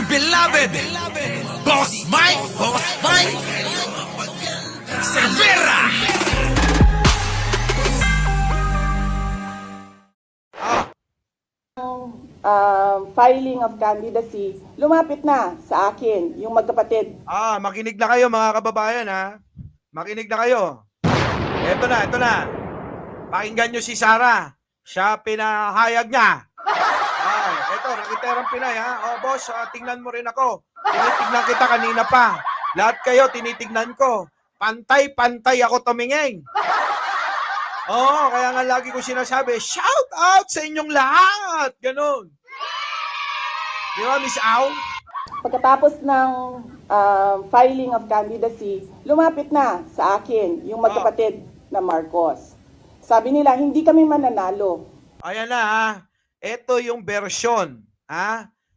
beloved, Boss Mike, Cervera. Filing of candidacy, lumapit na sa akin, yung magkapatid. Makinig na kayo mga kababayan ha. Makinig na kayo. Ito na. Pakinggan nyo si Sara. Siya pinahayag niya. Ito, Rakiterang Pinay ha. Boss, tingnan mo rin ako. Tinitignan kita kanina pa. Lahat kayo tinitignan ko. Pantay-pantay ako tumingin. Kaya nga lagi ko sinasabi, shout out sa inyong lahat. Ganon. Di ba, Miss Au? Pagkatapos ng filing of candidacy, lumapit na sa akin, yung magkapatid na Marcos. Sabi nila, hindi kami mananalo. Ayan na ha. Ito yung version.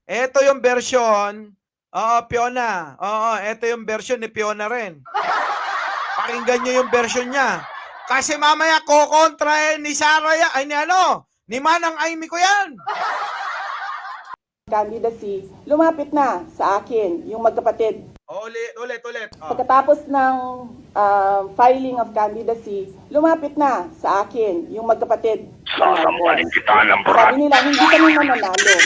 Ito yung version. Fiona. Ito yung version ni Fiona rin. Pakinggan nyo yung version niya. Kasi mamaya kokontra ni Sara ni Manang Aimee ko yan. Candidacy, lumapit na sa akin, yung magkapatid. Ulit. Pagkatapos ng filing of candidacy, lumapit na sa akin, yung magkapatid na Marcos. Sabi nila, hindi kami mananalo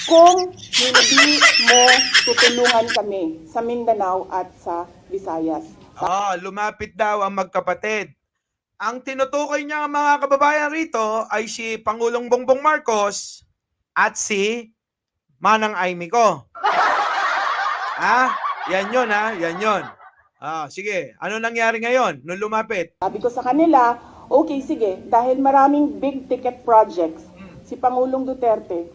kung hindi mo tutulungan kami sa Mindanao at sa Visayas. Lumapit daw ang magkapatid. Ang tinutukoy niya mga kababayan rito ay si Pangulong Bongbong Marcos at si Manang Aimee ko. Yan yun. Sige, ano nangyari ngayon nung lumapit? Sabi ko sa kanila, okay, sige, dahil maraming big ticket projects si Pangulong Duterte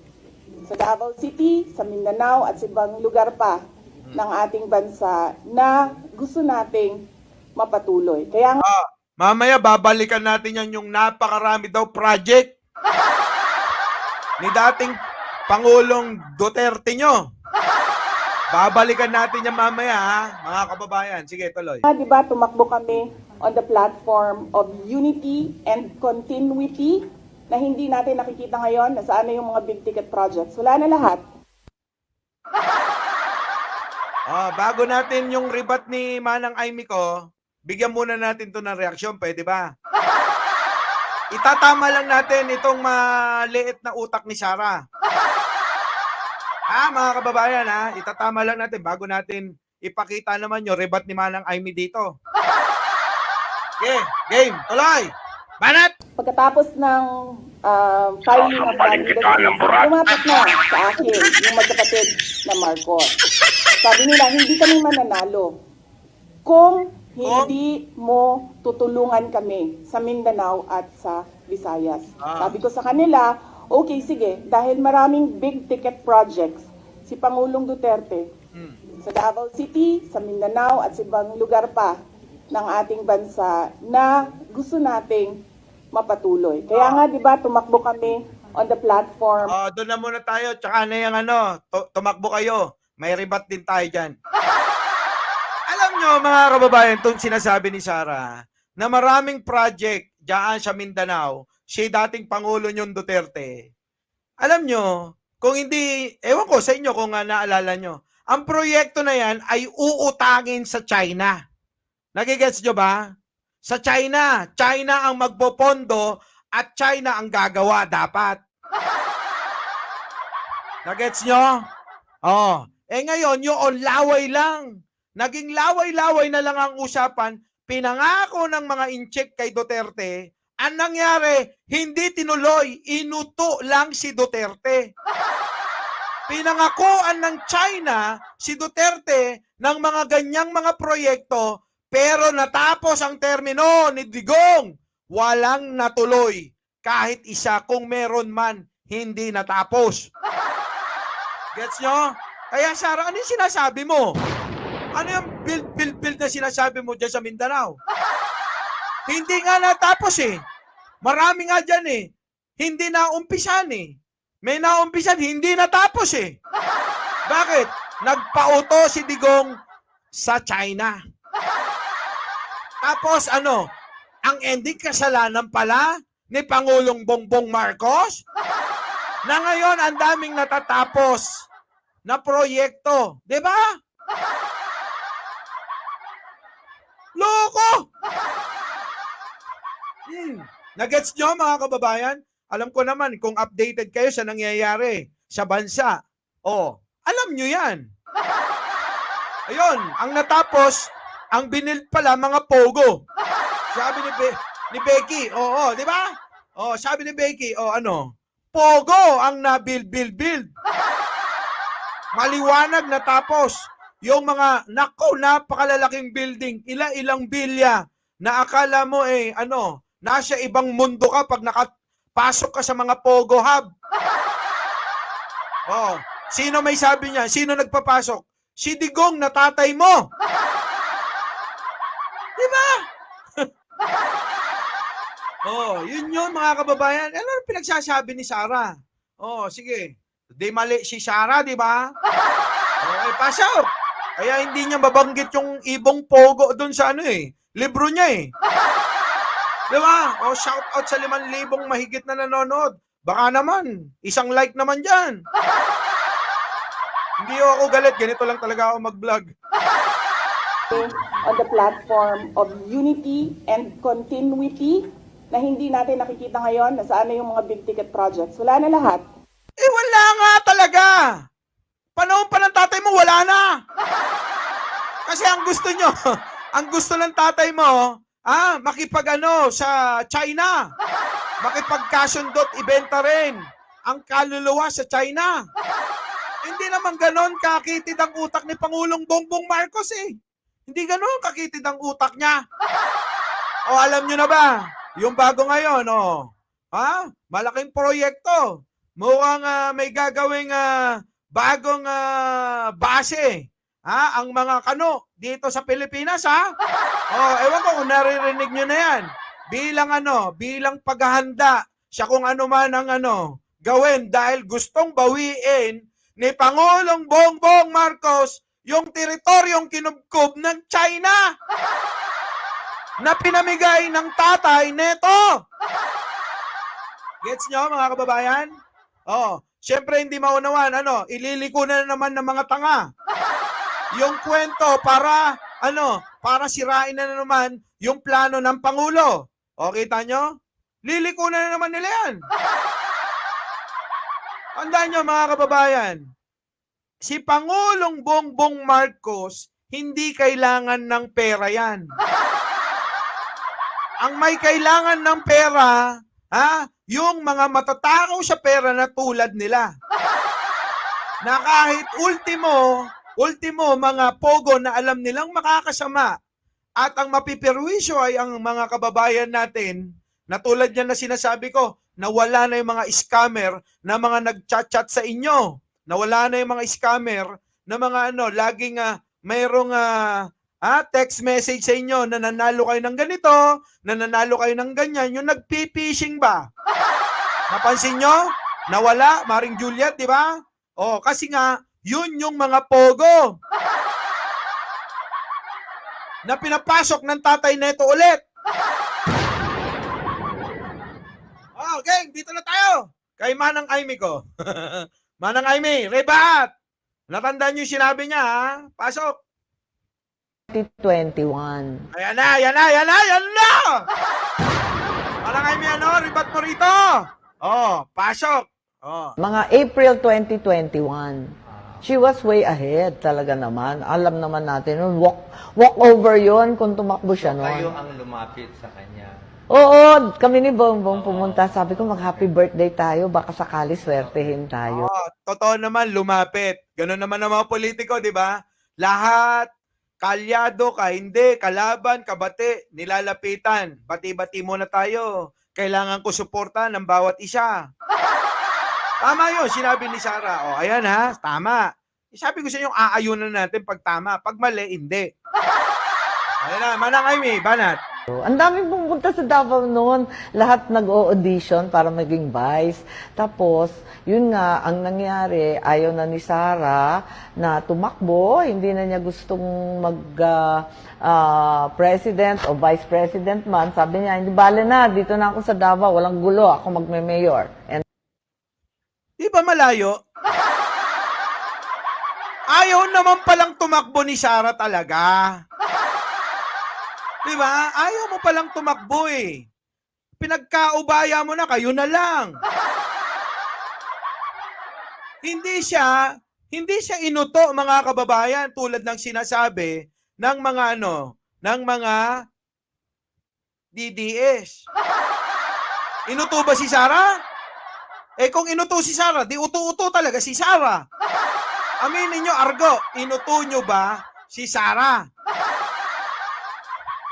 sa Davao City, sa Mindanao at sa ibang lugar pa ng ating bansa na gusto nating mapatuloy. Kaya nga, Mamaya babalikan natin yan yung napakarami daw project ni dating Pangulong Duterte nyo. Babalikan natin yan mamaya mga kababayan. Sige, tuloy. di ba, tumakbo kami on the platform of unity and continuity na hindi natin nakikita ngayon na saan na yung mga big ticket projects. Wala na lahat. Bago natin yung ribat ni Manang Aimee ko, bigyan muna natin to ng reaksyon, pwede ba? Itatama lang natin itong maliit na utak ni Sara. Mga kababayan itatama lang natin bago natin ipakita naman yung ribat ni Manang Aimee dito. Game, tuloy! Banat! Pagkatapos ng filing of candidacy, lumapit na sa akin yung magkapatid na Marcos. Sabi nila, hindi kami mananalo kung hindi mo tutulungan kami sa Mindanao at sa Visayas. Sabi ko sa kanila, okay, sige, dahil maraming big ticket projects si Pangulong Duterte sa Davao City, sa Mindanao at sa ibang lugar pa ng ating bansa na gusto nating mapatuloy. Kaya nga, di ba, tumakbo kami on the platform. Doon na muna tayo, tsaka na yung tumakbo kayo. May ribat din tayo dyan. Alam nyo, mga kababayan, itong sinasabi ni Sara, na maraming project dyan sa Mindanao, si dating Pangulo nyong Duterte. Alam nyo, kung hindi, ewan ko sa inyo kung naalala nyo, ang proyekto na yan ay uutangin sa China. Nagigets nyo ba? Sa China ang magpopondo at China ang gagawa dapat. Nagets nyo? Ngayon, yun, laway lang. Naging laway-laway na lang ang usapan. Pinangako ng mga incheck kay Duterte. Ang nangyari, hindi tinuloy. Inuto lang si Duterte. Pinangakuan ng China si Duterte ng mga ganyang mga proyekto, pero natapos ang termino ni Digong. Walang natuloy. Kahit isa, kung meron man, hindi natapos. Gets nyo? Kaya Sara, ano yung sinasabi mo? Ano yung build na sinasabi mo dyan sa Mindanao? Hindi nga natapos Marami nga dyan Hindi naumpisan May naumpisan, hindi natapos Bakit? Nagpauto si Digong sa China. Tapos ang ending kasalanan pala ni Pangulong Bongbong Marcos na ngayon ang daming natatapos. na proyekto. Di ba? Loko! Nagets nyo mga kababayan? Alam ko naman kung updated kayo sa nangyayari sa bansa. Alam nyo yan. Ayun, ang natapos, ang binild pala mga pogo. Sabi ni Becky, di ba? Sabi ni Becky, pogo ang na-build. Maliwanag na tapos. Yung mga, napakalalaking building, ilang bilya, na akala mo nasa ibang mundo ka pag nakapasok ka sa mga Pogo Hub. Sino may sabi niya? Sino nagpapasok? Si Digong na tatay mo. Diba? Yun yun mga kababayan. Ano pinagsasabi ni Sarah? Sige. Di mali si Sarah, di ba? Pasok. Kaya hindi niya mabanggit yung ibong Pogo doon sa libro niya Di ba? Shout out sa 5,000 mahigit na nanonood. Baka naman, isang like naman dyan. Hindi ako galit. Ganito lang talaga ako mag-vlog. On the platform of unity and continuity na hindi natin nakikita ngayon na saan na yung mga big ticket projects. Wala na lahat. Wala nga talaga. Panahon pa ng tatay mo, wala na. Kasi ang gusto ng tatay mo, makipag sa China. Makipagkasundot, ibenta rin ang kaluluwa sa China. Hindi naman ganon kakitid ang utak ni Pangulong Bongbong Marcos Hindi ganon kakitid ang utak niya. Alam nyo na ba? Yung bago ngayon, malaking proyekto. Mukhang may gagawing bagong base. Ang mga kano dito sa Pilipinas, ewan ko kung naririnig nyo na yan. Bilang paghahanda siya kung ano man ang gawin dahil gustong bawiin ni Pangulong Bongbong Marcos yung teritoryong kinubkob ng China na pinamigay ng tatay neto. Gets nyo mga kababayan? Siyempre hindi maunawan, ililiko na naman ng mga tanga. Yung kwento para sirain na naman yung plano ng Pangulo. Kita nyo? Liliko na naman nila yan. Tandaan nyo mga kababayan, si Pangulong Bongbong Marcos, hindi kailangan ng pera yan. Ang may kailangan ng pera, yung mga matatakaw sa pera na tulad nila. Na kahit ultimo mga pogo na alam nilang makakasama at ang mapipirwisyo ay ang mga kababayan natin na tulad yan na sinasabi ko, nawala na yung mga scammer na mga nagchat-chat sa inyo. Nawala na yung mga scammer na mga laging mayroong text message sa inyo na nanalo kayo ng ganito, na nanalo kayo ng ganyan, yung nagpi-phishing ba? Napansin nyo? Nawala, Maring Juliet, di ba? Kasi nga, yun yung mga pogo na pinapasok ng tatay neto ulit. Okay, dito na tayo. Kay Manang Aimee ko. Manang Aimee, rebat! Natandaan niyo yung sinabi niya, Pasok. 2021. Ayan na! Manang Aimee, rebat mo rito. Pasok. Mga April 2021. She was way ahead talaga naman. Alam naman natin, walk over yon kung tumakbo siya noon. Kayo ang lumapit sa kanya. Oo, kami ni Bongbong pumunta. Sabi ko, mag-happy birthday tayo. Baka sakali swertehin tayo. Totoo naman, lumapit. Ganon naman ang mga politiko, di ba? Lahat, kalyado ka, hindi, kalaban, kabate, nilalapitan. Bati-bati muna tayo. Kailangan ko suporta ng bawat isa. Tama yun, sinabi ni Sarah. Ayan tama. Sabi ko sa inyo, aayunan natin pag tama. Pag mali, hindi. Ayan na, Manang Aimee, banat. Ang daming pumunta sa Davao noon. Lahat nag-o-audition para maging vice. Tapos, yun nga, ang nangyari, ayaw na ni Sarah na tumakbo. Hindi na niya gustong president o vice president man. Sabi niya, hindi bale na, dito na ako sa Davao. Walang gulo, ako magme-mayor. And Di ba malayo? Ayaw naman palang tumakbo ni Sara talaga. Di ba? Ayaw mo palang tumakbo eh. Pinagkaubaya mo na, kayo na lang. Hindi siya inuto, mga kababayan, tulad ng sinasabi ng mga ng mga DDS. Inuto ba si Sara? Eh kung inuto si Sara, di uto-uto talaga si Sara. Aminin nyo, Argo, inuto nyo ba si Sara?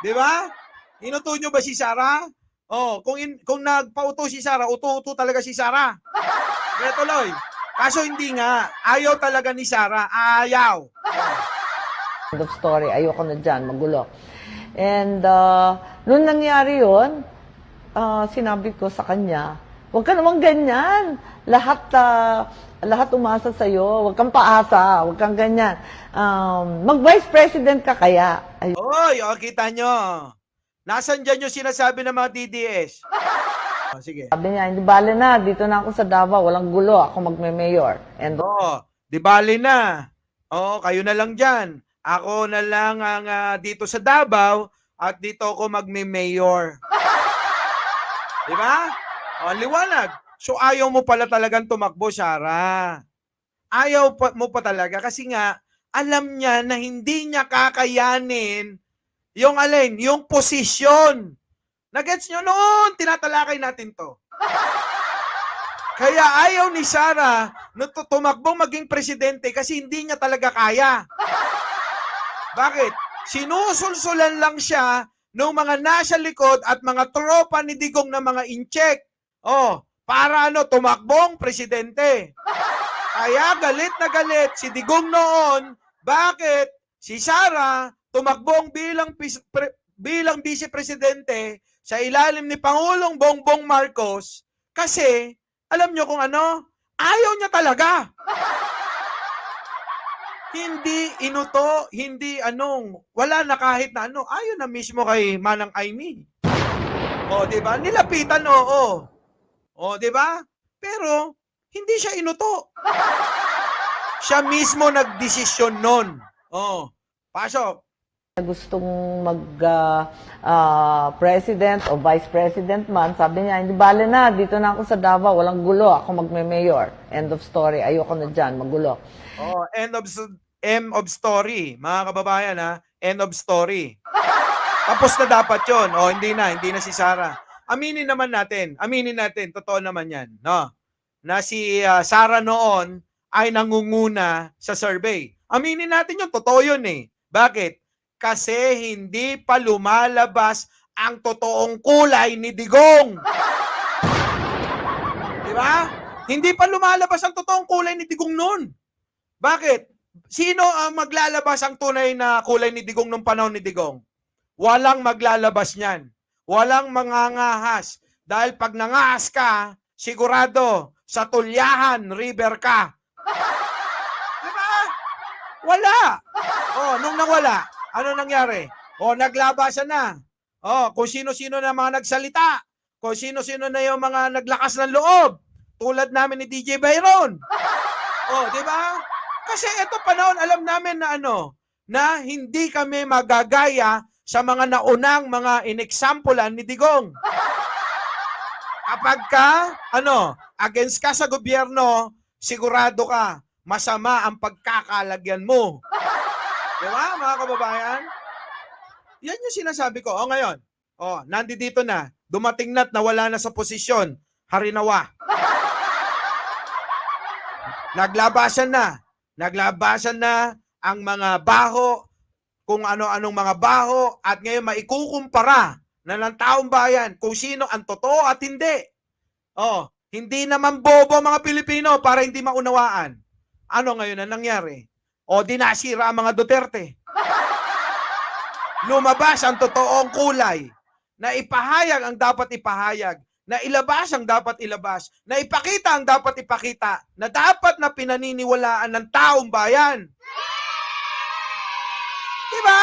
Di ba? Inuto nyo ba si Sara? Oh, kung nagpauto si Sara, uto-uto talaga si Sara. Kaya tuloy. Kaso hindi nga. Ayaw talaga ni Sara. Ayaw. End of story. Ayoko na dyan, magulo. And nung nangyari yun, sinabi ko sa kanya, huwag ka naman ganyan. Lahat umasa sa'yo. Huwag kang paasa. Huwag kang ganyan. Mag-vice president ka kaya. Ayun. Oy, kita nyo. Nasaan dyan yung sinasabi ng mga DDS? Oh, sige. Sabi niya, hindi bale na. Dito na ako sa Davao. Walang gulo. Ako magme-mayor. And Di bali na. Kayo na lang dyan. Ako na lang ang dito sa Davao at dito ako magme-mayor. Di ba? Liwanag. So ayaw mo pala talagang tumakbo, Sara. Ayaw mo pa talaga kasi nga alam niya na hindi niya kakayanin yung yung posisyon. Nagets nyo noon, tinatalakay natin to. Kaya ayaw ni Sara na tumakbong maging presidente kasi hindi niya talaga kaya. Bakit? Sinusulsulan lang siya ng mga nasa likod at mga tropa ni Digong na mga incheck. Para tumakbong presidente. Kaya galit na galit si Digong noon. Bakit? Si Sara tumakbong bilang vice-presidente sa ilalim ni Pangulong Bongbong Marcos kasi alam nyo kung ayaw niya talaga. Hindi inuto, hindi wala na kahit na ayaw na mismo kay Manang Aimee. Di ba? Nilapitan, di ba? Pero hindi siya inuto. Siya mismo nagdesisyon nun. Pasok. gustong mag-president o vice president man, sabi niya, hindi bale na, dito na ako sa Davao, walang gulo, ako magme-mayor. End of story. Ayoko na dyan, magulo. End of story. Mga kababayan, end of story. Tapos na dapat yun. Hindi na si Sara. Aminin natin, totoo naman yan, no? Na si Sara noon ay nangunguna sa survey. Aminin natin yun, totoo yun eh. Bakit? Kasi hindi pa lumalabas ang totoong kulay ni Digong. Di ba? Hindi pa lumalabas ang totoong kulay ni Digong noon. Bakit? Sino ang maglalabas ang tunay na kulay ni Digong nung panahon ni Digong? Walang maglalabas niyan. Walang mangangahas. Dahil pag nangahas ka, sigurado, sa Tulyahan River ka. Di ba? Wala. Nung nawala, ano nangyari? Naglabasan na. Kung sino-sino na mga nagsalita. Kung sino-sino na yung mga naglakas ng loob. Tulad namin ni DJ Byron. Di ba? Kasi ito panahon, alam namin na na hindi kami magagaya sa mga naunang mga inexampulan ni Digong. Kapag ka, against ka sa gobyerno, sigurado ka, masama ang pagkakalagyan mo. Di ba, mga kababayan? Yan yung sinasabi ko. Ngayon, nandito na, dumating na't nawala na sa posisyon, harinawa. Naglabasan na ang mga baho, kung ano-anong mga baho, at ngayon maikukumpara na ng taong bayan kung sino ang totoo at hindi. Hindi naman bobo mga Pilipino para hindi maunawaan. Ano ngayon ang nangyari? Dinasira ang mga Duterte. Lumabas ang totoong kulay na ipahayag ang dapat ipahayag, na ilabas ang dapat ilabas, na ipakita ang dapat ipakita, na dapat na pinaniniwalaan ng taong bayan. Diba?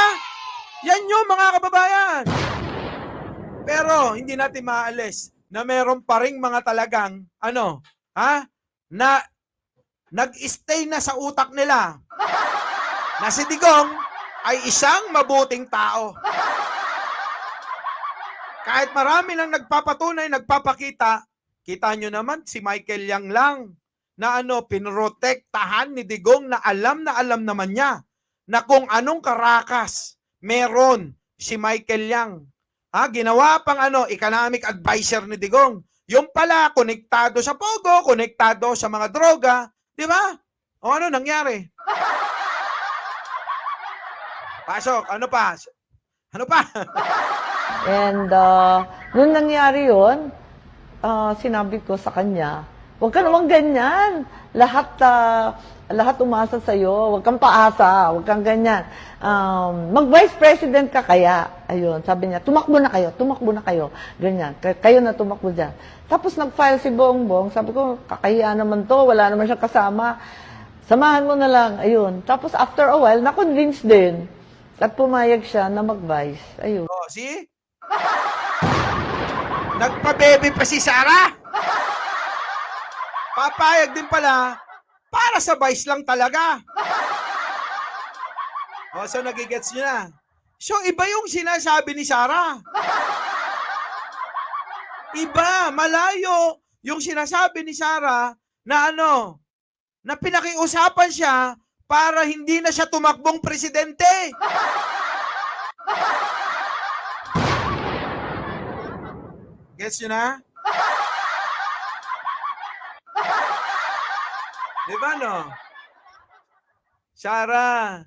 Yan yung mga kababayan. Pero hindi natin maalis na meron pa ring mga talagang, na nag-stay na sa utak nila na si Digong ay isang mabuting tao. Kahit marami nang nagpapatunay, nagpapakita, kita nyo naman si Michael Yang lang na pinrotektahan ni Digong na alam naman niya na kung anong karakas meron si Michael Yang. Ginawa pang economic advisor ni Digong. Yung pala, konektado sa Pogo, konektado sa mga droga. Di ba? O ano nangyari? Pasok, ano pa? Ano pa? And nung nangyari yun, sinabi ko sa kanya, huwag ka naman ganyan. Lahat umasa sa'yo. Huwag kang paasa. Huwag kang ganyan. Mag-vice president ka kaya. Ayun, sabi niya, tumakbo na kayo. Ganyan, kayo na tumakbo dyan. Tapos nag-file si Bongbong. Sabi ko, kakahiya naman to. Wala naman siya kasama. Samahan mo na lang. Ayun. Tapos after a while, na-convince din. At pumayag siya na mag-vice. Ayun. Oh, see? Nagpa-baby pa si Sara. Papayag din pala para sa vice lang talaga. O, so nagigets nyo na. So, iba yung sinasabi ni Sara. Iba, malayo yung sinasabi ni Sara na na pinakiusapan siya para hindi na siya tumakbong presidente. Gets nyo na? Diba Sara,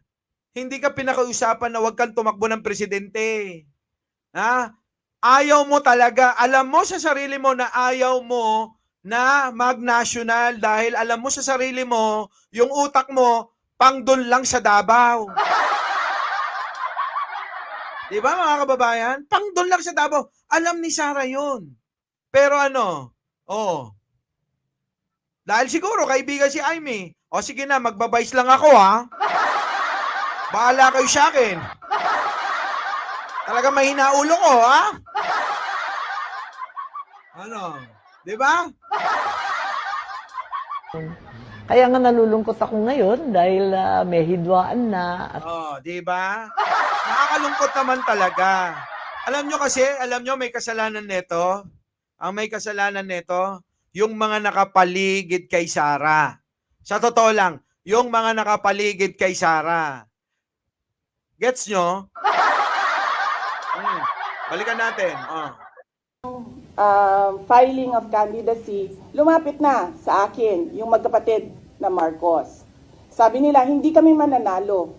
hindi ka pinakausapan na huwag kang tumakbo ng presidente. Ayaw mo talaga. Alam mo sa sarili mo na ayaw mo na mag-national dahil alam mo sa sarili mo, yung utak mo, pang doon lang sa Davao. Diba mga kababayan? Pang doon lang sa Davao. Alam ni Sara yun. Pero dahil siguro kaibigan si Amy. O sige na, magbabayis lang ako Bahala kayo sa akin. Talaga mahina ulo ko Diba? Kaya nga nalulungkot ako ngayon dahil may hidwaan na. Di ba? Nakakalungkot naman talaga. Alam nyo may kasalanan nito. Ang may kasalanan nito, yung mga nakapaligid kay Sara. Sa totoo lang, yung mga nakapaligid kay Sara. Gets nyo? Balikan natin. Filing of candidacy, lumapit na sa akin yung magkapatid na Marcos. Sabi nila, hindi kami mananalo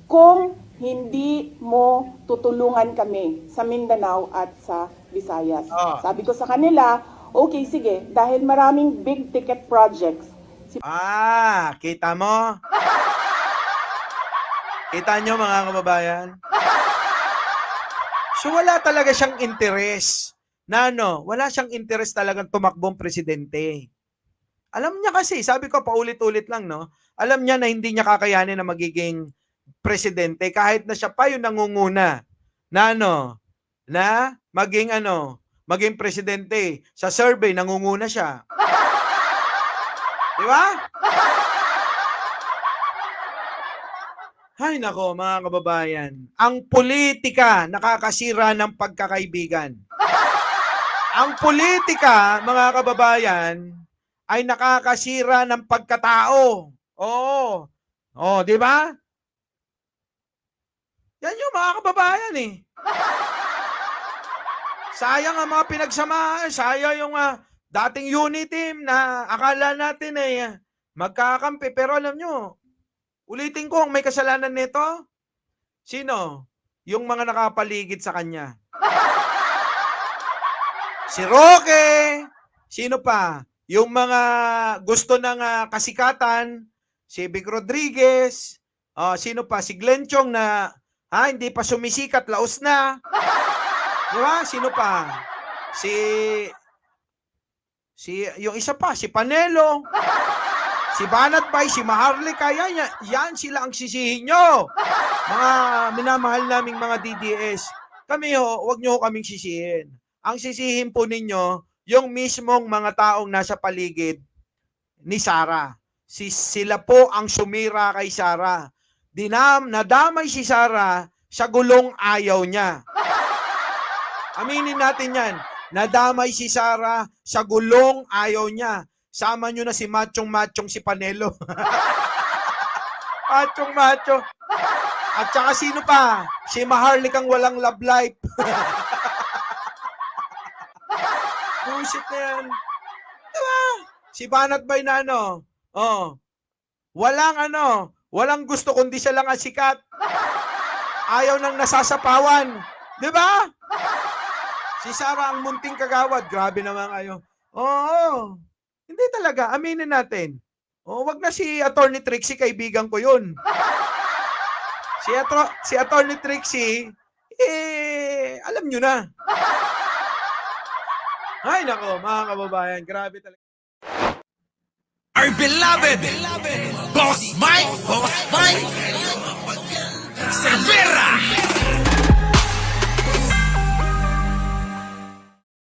kung hindi mo tutulungan kami sa Mindanao at sa Visayas. Sabi ko sa kanila, okay, sige, dahil maraming big ticket projects. Kita mo? Kita nyo mga kababayan? So wala talaga siyang interes na wala siyang interes talagang tumakbong presidente. Alam niya kasi, sabi ko paulit-ulit lang, alam niya na hindi niya kakayanin na magiging presidente kahit na siya pa yung nangunguna na na maging presidente. Sa survey, nangunguna siya. Di ba? Hay nako mga kababayan, ang politika nakakasira ng pagkakaibigan. Ang politika, mga kababayan, ay nakakasira ng pagkatao. Di ba? Yan yung mga kababayan Sayang ang mga pinagsamahan, sayang yung dating unit team na akala natin magkakampi. Pero alam nyo, ulitin ko, ang may kasalanan nito, sino? Yung mga nakapaligid sa kanya. Si Roque, sino pa? Yung mga gusto ng kasikatan, si Vic Rodriguez, sino pa? Si Glenn Chong na hindi pa sumisikat, laos na. Di ba? Sino pa? Yung isa pa, si Panelo, si Banat Bay, si Maharlika, yan sila ang sisihin nyo. Mga minamahal naming mga DDS. Kami wag nyo kaming sisihin. Ang sisihin po ninyo, yung mismong mga taong nasa paligid ni Sara. Sila po ang sumira kay Sara. nadamay si Sarah sa gulong ayaw niya. Aminin natin yan. Nadamay si Sarah sa gulong ayaw niya. Sama nyo na si machong-machong si Panelo. Machong-macho. At saka sino pa? Si Maharlikang walang love life. Bullshit na yan. Diba? Si Banat Bay na ano? Oh. Walang gusto kundi siya lang ang sikat. Ayaw nang nasasapawan. Diba? Si Sarah ang munting kagawad. Grabe naman kayo. Oo. Hindi talaga. Aminin natin. Wag na si Attorney Trixie, kaibigan ko yun. Si Attorney Trixie, alam nyo na. Ay, nako, mga kababayan. Grabe talaga. Our beloved Boss Mike, Boss Mike.